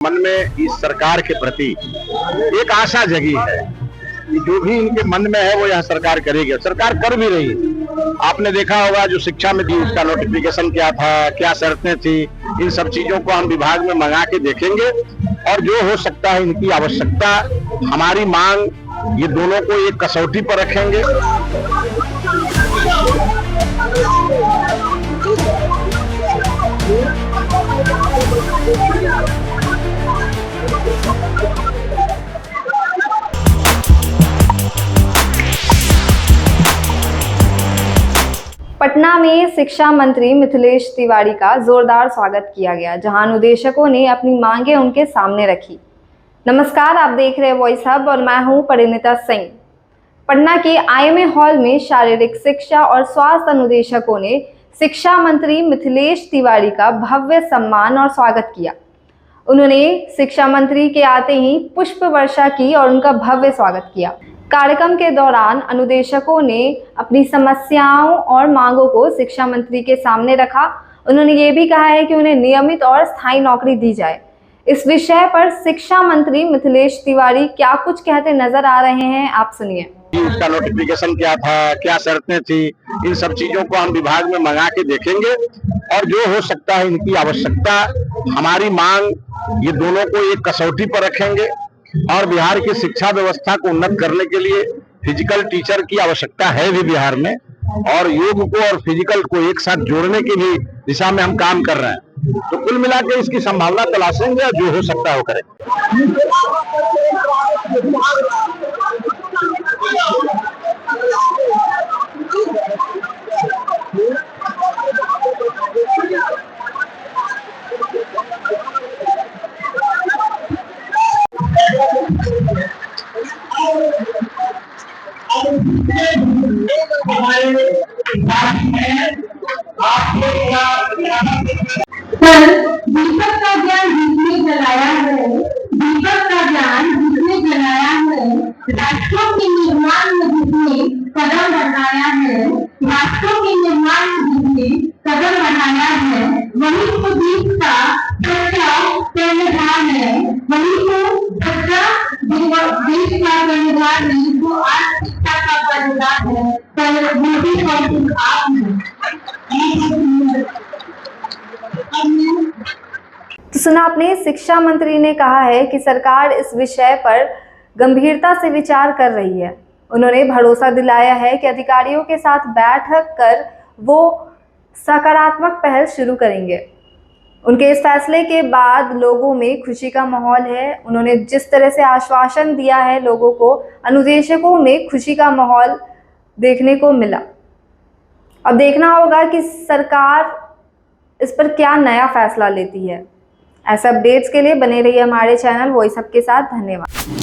मन में इस सरकार के प्रति एक आशा जगी है कि जो भी इनके मन में है वो यह सरकार करेगी। सरकार कर भी रही है। आपने देखा होगा जो शिक्षा में थी उसका नोटिफिकेशन क्या था, क्या शर्तें थी, इन सब चीजों को हम विभाग में मंगा के देखेंगे और जो हो सकता है इनकी आवश्यकता, हमारी मांग, ये दोनों को एक कसौटी पर रखेंगे। पटना में शिक्षा मंत्री मिथिलेश तिवारी का जोरदार स्वागत किया गया, जहां अनुदेशकों ने अपनी मांगें उनके सामने रखी। नमस्कार, आप देख रहे हैं वॉइस हब और मैं हूं परिणीता सिंह। पटना के IMA हॉल में शारीरिक शिक्षा और स्वास्थ्य अनुदेशकों ने शिक्षा मंत्री मिथिलेश तिवारी का भव्य सम्मान और स्वागत किया। उन्होंने शिक्षा मंत्री के आते ही पुष्प वर्षा की और उनका भव्य स्वागत किया। कार्यक्रम के दौरान अनुदेशकों ने अपनी समस्याओं और मांगों को शिक्षा मंत्री के सामने रखा। उन्होंने ये भी कहा है कि उन्हें नियमित और स्थायी नौकरी दी जाए। इस विषय पर शिक्षा मंत्री मिथिलेश तिवारी क्या कुछ कहते नजर आ रहे हैं, आप सुनिए। उसका नोटिफिकेशन क्या था, क्या शर्तें थी, इन सब चीजों को हम विभाग में मंगा के देखेंगे और जो हो सकता है इनकी आवश्यकता, हमारी मांग, ये दोनों को एक कसौटी पर रखेंगे। और बिहार की शिक्षा व्यवस्था को उन्नत करने के लिए फिजिकल टीचर की आवश्यकता है भी बिहार में, और योग को और फिजिकल को एक साथ जोड़ने की भी दिशा में हम काम कर रहे हैं। तो कुल मिला के इसकी संभावना तलाशेंगे और जो हो सकता है वो करें। दीपक का ज्ञान जिसने जलाया है, दीपक का ज्ञान जिसने जलाया है, राष्ट्रों के निर्माण में जिसने कदम बढ़ाया है, राष्ट्रों के निर्माण में जिसने कदम बढ़ाया है, वही तो देश का सच्चा कर्णधार है, वही तो सच्चा देश का कर्णधार नहीं तो आज शिक्षा का कर्णधार है। पर मोदी कौन आप हैं। तो सुना आपने, शिक्षा मंत्री ने कहा है कि सरकार इस विषय पर गंभीरता से विचार कर रही है। उन्होंने भरोसा दिलाया है कि अधिकारियों के साथ बैठक कर वो सकारात्मक पहल शुरू करेंगे। उनके इस फैसले के बाद लोगों में खुशी का माहौल है। उन्होंने जिस तरह से आश्वासन दिया है लोगों को, अनुदेशकों में खुशी का माहौल देखने को मिला। अब देखना होगा कि सरकार इस पर क्या नया फैसला लेती है। ऐसे अपडेट्स के लिए बने रहिए हमारे चैनल वॉइस हब के साथ। धन्यवाद।